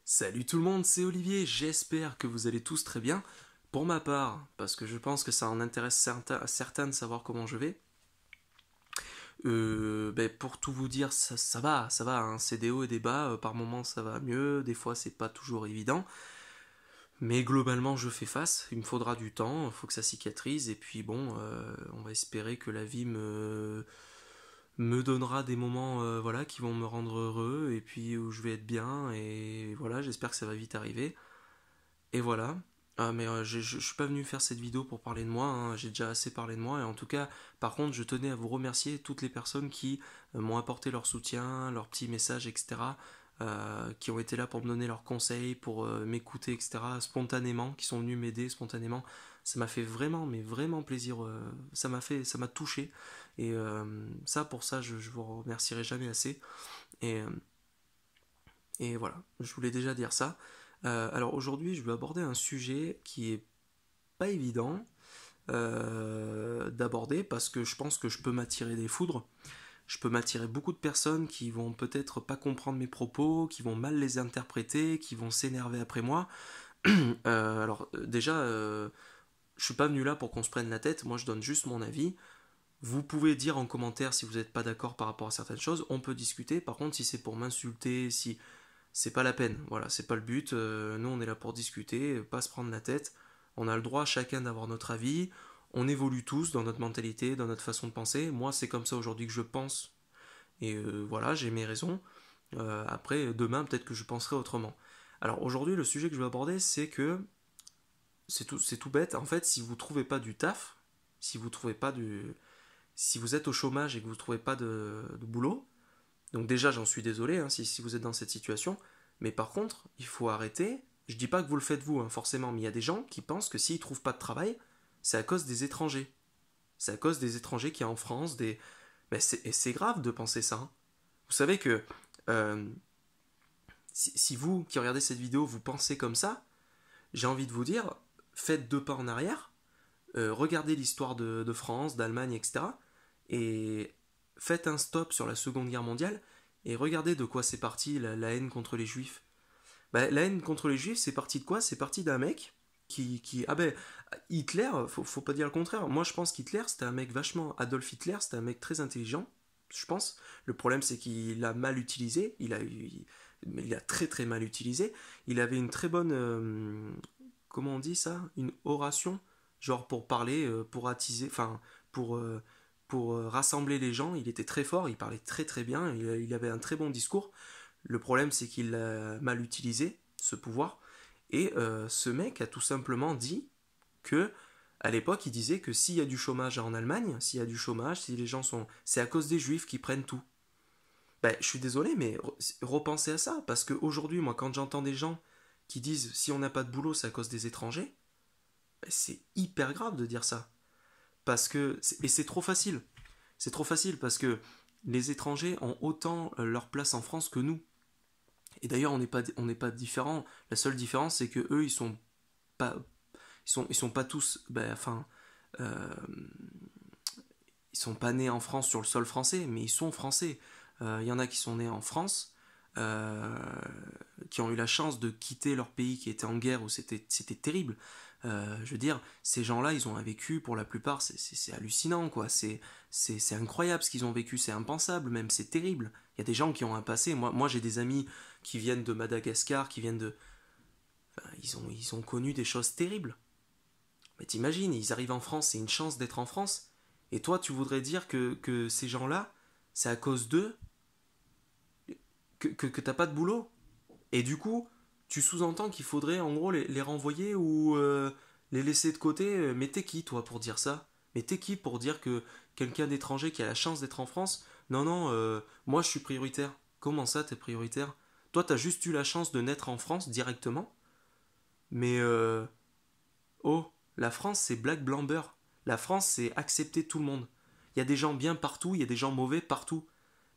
Salut tout le monde, c'est Olivier, j'espère que vous allez tous très bien. Pour ma part, parce que je pense que ça en intéresse certains de savoir comment je vais, pour tout vous dire, ça va, hein, c'est des hauts et des bas, par moments ça va mieux, des fois c'est pas toujours évident, mais globalement je fais face, il me faudra du temps, il faut que ça cicatrise, et puis bon, on va espérer que la vie me donnera des moments voilà, qui vont me rendre heureux, et puis où je vais être bien, et voilà, j'espère que ça va vite arriver. Et voilà. Ah, mais je suis pas venu faire cette vidéo pour parler de moi, hein, j'ai déjà assez parlé de moi. Et en tout cas, par contre, je tenais à vous remercier toutes les personnes qui m'ont apporté leur soutien, leurs petits messages, etc. Qui ont été là pour me donner leurs conseils, pour m'écouter, etc. Spontanément, qui sont venus m'aider spontanément. Ça m'a fait vraiment, mais vraiment plaisir. Ça m'a touché. Et ça, pour ça, je vous remercierai jamais assez. Et, euh, et voilà, je voulais déjà dire ça. Alors aujourd'hui, je vais aborder un sujet qui est pas évident d'aborder parce que je pense que je peux m'attirer des foudres. Je peux m'attirer beaucoup de personnes qui vont peut-être pas comprendre mes propos, qui vont mal les interpréter, qui vont s'énerver après moi. Déjà, je suis pas venu là pour qu'on se prenne la tête. Moi, je donne juste mon avis. Vous pouvez dire en commentaire si vous n'êtes pas d'accord par rapport à certaines choses. On peut discuter. Par contre, si c'est pour m'insulter, si c'est pas la peine. Voilà, c'est pas le but. Nous, on est là pour discuter, pas se prendre la tête. On a le droit chacun d'avoir notre avis. On évolue tous dans notre mentalité, dans notre façon de penser. Moi, c'est comme ça aujourd'hui que je pense. Et voilà, j'ai mes raisons. Après, demain, peut-être que je penserai autrement. Alors aujourd'hui, le sujet que je vais aborder, c'est que c'est tout bête. En fait, si vous trouvez pas du taf, si vous trouvez pas du, si vous êtes au chômage et que vous trouvez pas de boulot, donc déjà, j'en suis désolé hein, si vous êtes dans cette situation. Mais par contre, il faut arrêter. Je dis pas que vous le faites vous, hein, forcément, mais il y a des gens qui pensent que s'ils trouvent pas de travail, c'est à cause des étrangers. C'est à cause des étrangers qui y a en France. Et c'est grave de penser ça, hein. Vous savez que euh, si vous qui regardez cette vidéo, vous pensez comme ça, j'ai envie de vous dire, faites deux pas en arrière, regardez l'histoire de France, d'Allemagne, etc. Et faites un stop sur la Seconde Guerre mondiale et regardez de quoi c'est parti la haine contre les juifs. Bah, la haine contre les juifs, c'est parti de quoi? C'est parti d'un mec Ah ben, Hitler, faut pas dire le contraire. Moi, je pense qu'Hitler, c'était un mec vachement. Adolf Hitler, c'était un mec très intelligent, je pense. Le problème, c'est qu'il a mal utilisé. Il a très très mal utilisé. Il avait une très bonne. Comment on dit ça? Une oration, genre pour parler, pour attiser. Enfin, pour. Rassembler les gens, il était très fort, il parlait très très bien, il avait un très bon discours. Le problème, c'est qu'il l'a mal utilisé, ce pouvoir. Et ce mec a tout simplement dit que, à l'époque, il disait que s'il y a du chômage en Allemagne, s'il y a du chômage, si les gens sont. C'est à cause des juifs qui prennent tout. Ben, je suis désolé, mais repensez à ça, parce qu'aujourd'hui, moi, quand j'entends des gens qui disent si on n'a pas de boulot, c'est à cause des étrangers, ben, c'est hyper grave de dire ça. Parce que. Et c'est trop facile. C'est trop facile parce que les étrangers ont autant leur place en France que nous. Et d'ailleurs, on n'est pas différents. La seule différence, c'est que eux, pas, ils sont pas tous, euh, ils sont pas nés en France sur le sol français, mais ils sont français. Il y en a qui sont nés en France, euh, qui ont eu la chance de quitter leur pays qui était en guerre où c'était terrible. Je veux dire, ces gens-là, ils ont un vécu, pour la plupart, c'est hallucinant, quoi. C'est incroyable ce qu'ils ont vécu, c'est impensable même, c'est terrible. Il y a des gens qui ont un passé. Moi j'ai des amis qui viennent de Madagascar, qui viennent de. Enfin, ils ont connu des choses terribles. Mais t'imagines, ils arrivent en France, c'est une chance d'être en France. Et toi, tu voudrais dire que ces gens-là, c'est à cause d'eux que t'as pas de boulot. Et du coup, tu sous-entends qu'il faudrait en gros les renvoyer ou les laisser de côté. Mais t'es qui toi pour dire ça? Mais t'es qui pour dire que quelqu'un d'étranger qui a la chance d'être en France, non, non, moi je suis prioritaire. Comment ça t'es prioritaire? Toi t'as juste eu la chance de naître en France directement. Mais oh, la France c'est black blanc beurre. La France c'est accepter tout le monde. Il y a des gens bien partout, il y a des gens mauvais partout.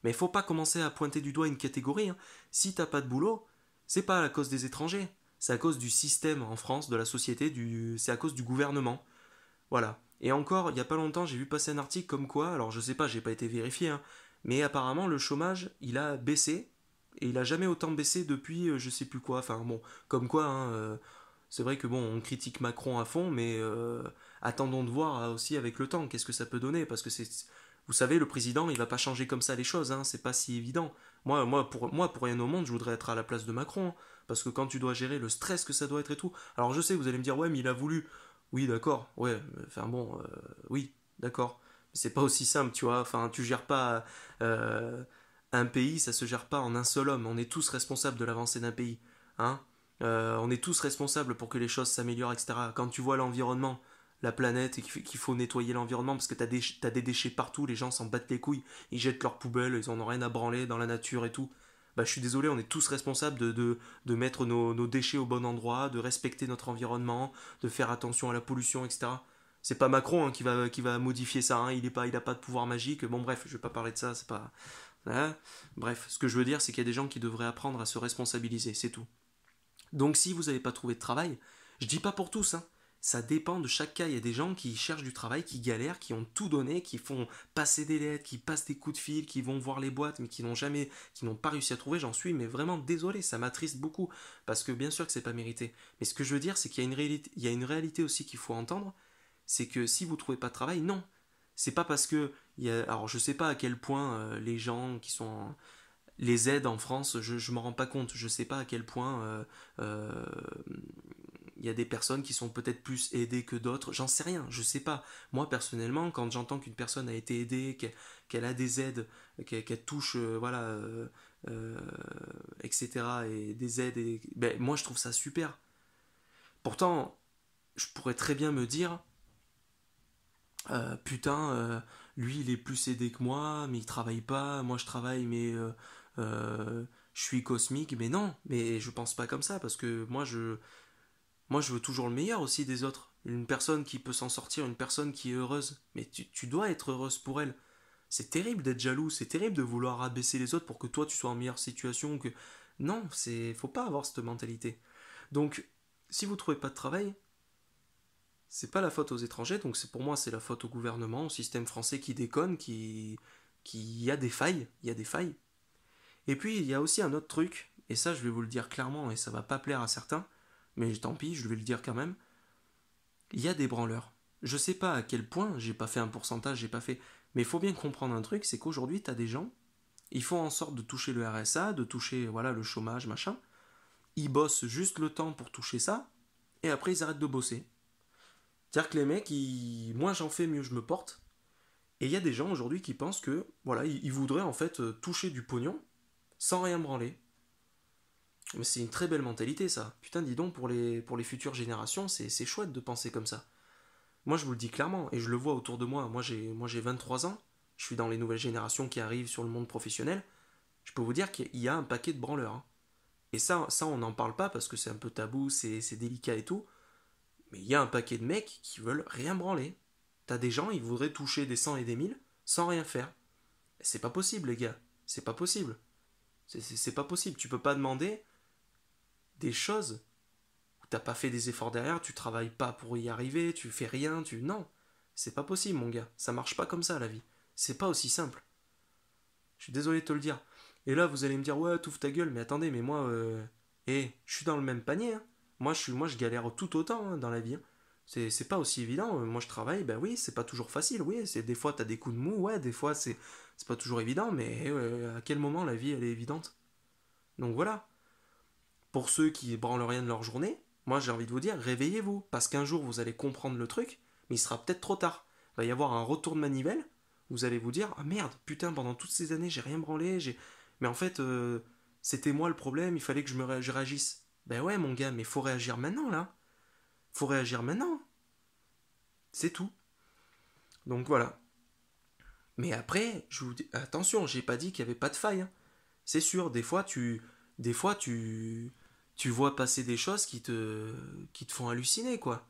Mais il faut pas commencer à pointer du doigt une catégorie, hein. Si t'as pas de boulot, c'est pas à cause des étrangers. C'est à cause du système en France, de la société, c'est à cause du gouvernement. Voilà. Et encore, il y a pas longtemps, j'ai vu passer un article comme quoi, alors je sais pas, j'ai pas été vérifié, hein, mais apparemment le chômage, il a baissé Et il a jamais autant baissé depuis je sais plus quoi. Enfin bon, comme quoi, hein, c'est vrai que bon, on critique Macron à fond, mais attendons de voir aussi avec le temps, qu'est-ce que ça peut donner, parce que c'est, vous savez, le président, il va pas changer comme ça les choses, hein, c'est pas si évident. Moi, pour rien au monde, je voudrais être à la place de Macron, hein, parce que quand tu dois gérer le stress que ça doit être et tout. Alors je sais, vous allez me dire, ouais, mais il a voulu. Oui, d'accord, ouais, enfin bon, oui, d'accord. Mais c'est pas aussi simple, tu vois. Enfin, tu gères pas euh, un pays, ça se gère pas en un seul homme. On est tous responsables de l'avancée d'un pays, hein. On est tous responsables pour que les choses s'améliorent, etc. Quand tu vois l'environnement, la planète, et qu'il faut nettoyer l'environnement parce que t'as des déchets partout, les gens s'en battent les couilles, ils jettent leurs poubelles, ils en ont rien à branler dans la nature et tout. Bah, je suis désolé, on est tous responsables de mettre nos déchets au bon endroit, de respecter notre environnement, de faire attention à la pollution, etc. C'est pas Macron, hein, qui va modifier ça, hein, il a pas de pouvoir magique. Bon, bref, je vais pas parler de ça, c'est pas. Hein. Bref, ce que je veux dire, c'est qu'il y a des gens qui devraient apprendre à se responsabiliser, c'est tout. Donc si vous n'avez pas trouvé de travail, je dis pas pour tous, hein. Ça dépend de chaque cas. Il y a des gens qui cherchent du travail, qui galèrent, qui ont tout donné, qui font passer des lettres, qui passent des coups de fil, qui vont voir les boîtes, mais qui n'ont pas réussi à trouver. J'en suis, mais vraiment désolé, ça m'attriste beaucoup, parce que bien sûr que c'est pas mérité. Mais ce que je veux dire, c'est qu'il y a il y a une réalité aussi qu'il faut entendre, c'est que si vous trouvez pas de travail, non, c'est pas parce que alors je sais pas à quel point les gens qui sont les aides en France, je m'en rends pas compte. Je sais pas à quel point euh, il y a des personnes qui sont peut-être plus aidées que d'autres. J'en sais rien, je sais pas. Moi personnellement, quand j'entends qu'une personne a été aidée, qu'elle a des aides, qu'elle touche, voilà, euh, etc. et des aides, ben, moi je trouve ça super. Pourtant, je pourrais très bien me dire, putain, lui il est plus aidé que moi, mais il travaille pas, moi je travaille, mais je suis cosmique. Mais non, mais je pense pas comme ça, parce que moi je veux toujours le meilleur aussi des autres. Une personne qui peut s'en sortir, une personne qui est heureuse, mais tu dois être heureuse pour elle. C'est terrible d'être jaloux, c'est terrible de vouloir abaisser les autres pour que toi tu sois en meilleure situation que. Non, faut pas avoir cette mentalité. Donc, si vous trouvez pas de travail, c'est pas la faute aux étrangers, donc pour moi c'est la faute au gouvernement, au système français qui déconne, qui y a des failles, il y a des failles. Et puis il y a aussi un autre truc, et ça je vais vous le dire clairement et ça va pas plaire à certains, mais tant pis, je vais le dire quand même. Il y a des branleurs. Je sais pas à quel point, j'ai pas fait un pourcentage, j'ai pas fait, mais il faut bien comprendre un truc, c'est qu'aujourd'hui t'as des gens, ils font en sorte de toucher le RSA, de toucher voilà le chômage machin, ils bossent juste le temps pour toucher ça, et après ils arrêtent de bosser. C'est-à-dire que les mecs, moins j'en fais, mieux je me porte. Et il y a des gens aujourd'hui qui pensent que, voilà, ils voudraient en fait toucher du pognon sans rien branler. Mais c'est une très belle mentalité ça. Putain, dis donc, pour les futures générations, c'est chouette de penser comme ça. Moi, je vous le dis clairement, et je le vois autour de moi. Moi, j'ai 23 ans, je suis dans les nouvelles générations qui arrivent sur le monde professionnel. Je peux vous dire qu'il y a un paquet de branleurs, hein. Et ça on n'en parle pas parce que c'est un peu tabou, c'est délicat et tout. Mais il y a un paquet de mecs qui veulent rien branler. T'as des gens, ils voudraient toucher des 100 et des 1000 sans rien faire. C'est pas possible, les gars. C'est pas possible. C'est pas possible. Tu peux pas demander des choses où t'as pas fait des efforts derrière, tu travailles pas pour y arriver, tu fais rien, tu. Non. C'est pas possible, mon gars. Ça marche pas comme ça, la vie. C'est pas aussi simple. Je suis désolé de te le dire. Et là, vous allez me dire, ouais, t'ouvres ta gueule, mais attendez, mais moi, je suis dans le même panier, hein. Moi, je galère tout autant, hein, dans la vie, hein. C'est pas aussi évident. Moi, je travaille, ben oui, c'est pas toujours facile, oui. Des fois, t'as des coups de mou, ouais, des fois, c'est pas toujours évident, mais à quel moment la vie, elle est évidente? Donc voilà. Pour ceux qui branlent rien de leur journée, moi, j'ai envie de vous dire, réveillez-vous, parce qu'un jour, vous allez comprendre le truc, mais il sera peut-être trop tard. Il va y avoir un retour de manivelle, vous allez vous dire, ah merde, putain, pendant toutes ces années, j'ai rien branlé, mais en fait, c'était moi le problème, il fallait que je réagisse. Ben ouais, mon gars, mais faut réagir maintenant, là. Faut réagir maintenant. C'est tout. Donc voilà. Mais après, je vous dis, attention, j'ai pas dit qu'il y avait pas de faille, hein. C'est sûr, des fois, tu vois passer des choses qui te font halluciner, quoi.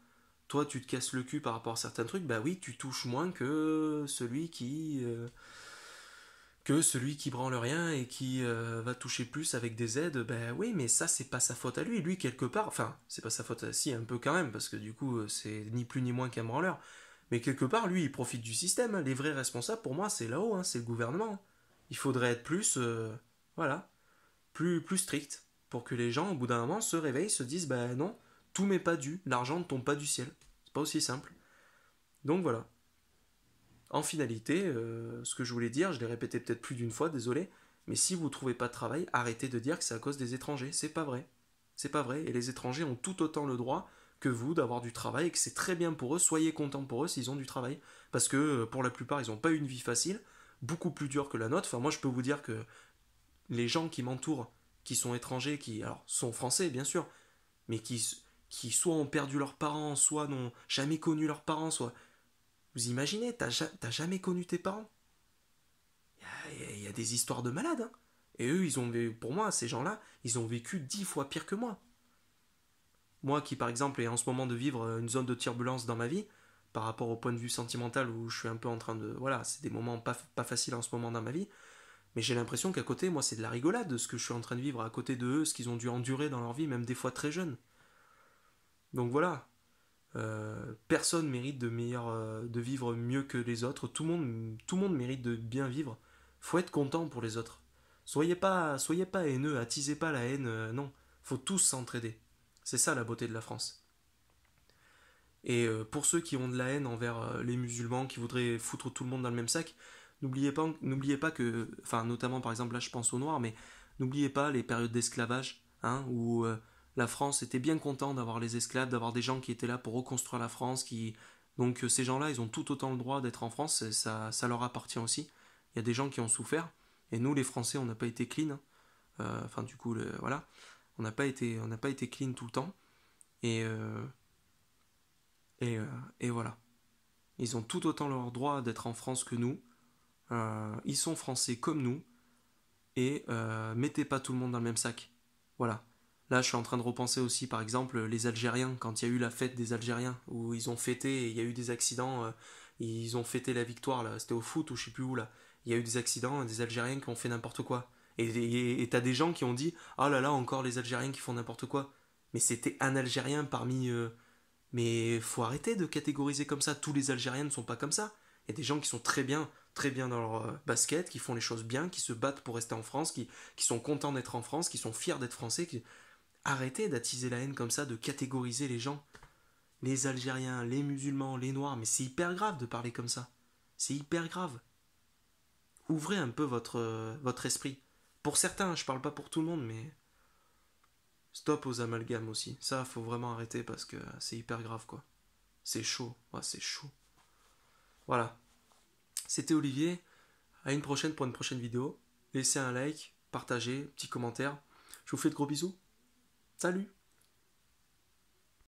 Toi, tu te casses le cul par rapport à certains trucs, bah oui, tu touches moins que celui qui branle rien et qui va toucher plus avec des aides. Ben oui, mais ça, c'est pas sa faute à lui. Lui, quelque part, enfin, c'est pas sa faute à si, un peu quand même, parce que du coup, c'est ni plus ni moins qu'un branleur. Mais quelque part, lui, il profite du système, hein. Les vrais responsables, pour moi, c'est là-haut, hein, c'est le gouvernement. Il faudrait être plus, voilà, plus strict, pour que les gens, au bout d'un moment, se réveillent, se disent, bah non, tout m'est pas dû, l'argent ne tombe pas du ciel. C'est pas aussi simple. Donc voilà. En finalité, ce que je voulais dire, je l'ai répété peut-être plus d'une fois, désolé, mais si vous ne trouvez pas de travail, arrêtez de dire que c'est à cause des étrangers. C'est pas vrai. C'est pas vrai. Et les étrangers ont tout autant le droit que vous d'avoir du travail et que c'est très bien pour eux. Soyez contents pour eux s'ils ont du travail. Parce que pour la plupart, ils n'ont pas une vie facile, beaucoup plus dure que la nôtre. Enfin, moi, je peux vous dire que les gens qui m'entourent, qui sont étrangers, qui alors, sont français, bien sûr, mais qui soit ont perdu leurs parents, soit n'ont jamais connu leurs parents, soit vous imaginez, t'as jamais connu tes parents? Il y a des histoires de malades, hein. Et eux, pour moi, ces gens-là, ils ont vécu 10 fois pire que moi. Moi qui, par exemple, ai en ce moment de vivre une zone de turbulence dans ma vie, par rapport au point de vue sentimental où je suis un peu en train de... Voilà, c'est des moments pas faciles en ce moment dans ma vie, mais j'ai l'impression qu'à côté, moi, c'est de la rigolade de ce que je suis en train de vivre à côté de eux, ce qu'ils ont dû endurer dans leur vie, même des fois très jeunes. Donc voilà, personne mérite de vivre mieux que les autres. Tout le monde mérite de bien vivre. Faut être content pour les autres. Soyez pas haineux, attisez pas la haine. Non, faut tous s'entraider. C'est ça la beauté de la France. Et pour ceux qui ont de la haine envers les musulmans, qui voudraient foutre tout le monde dans le même sac, n'oubliez pas que, enfin notamment par exemple là je pense aux Noirs, mais n'oubliez pas les périodes d'esclavage, hein, où la France était bien content d'avoir les esclaves, d'avoir des gens qui étaient là pour reconstruire la France, donc ces gens-là ils ont tout autant le droit d'être en France, et ça leur appartient aussi. Il y a des gens qui ont souffert, et nous les Français on n'a pas été clean, hein. Enfin du coup voilà, on n'a pas été clean tout le temps, et et, euh, et voilà. Ils ont tout autant leur droit d'être en France que nous. Ils sont français comme nous. Et mettez pas tout le monde dans le même sac. Voilà. Là, je suis en train de repenser aussi, par exemple, les Algériens, quand il y a eu la fête des Algériens, où ils ont fêté, et il y a eu des accidents, ils ont fêté la victoire, là, c'était au foot ou je sais plus où, là. Il y a eu des accidents, des Algériens qui ont fait n'importe quoi. Et t'as des gens qui ont dit, oh là là, encore les Algériens qui font n'importe quoi. Mais c'était un Algérien parmi mais faut arrêter de catégoriser comme ça. Tous les Algériens ne sont pas comme ça. Il y a des gens qui sont très bien dans leur basket, qui font les choses bien, qui se battent pour rester en France, qui sont contents d'être en France, qui sont fiers d'être français. Arrêtez d'attiser la haine comme ça, de catégoriser les gens. Les Algériens, les musulmans, les Noirs, mais c'est hyper grave de parler comme ça. C'est hyper grave. Ouvrez un peu votre esprit. Pour certains, je parle pas pour tout le monde, mais stop aux amalgames aussi. Ça, faut vraiment arrêter parce que c'est hyper grave, quoi. C'est chaud. Ouais, c'est chaud. Voilà. C'était Olivier. À une prochaine pour une prochaine vidéo. Laissez un like, partagez, petit commentaire. Je vous fais de gros bisous. Salut!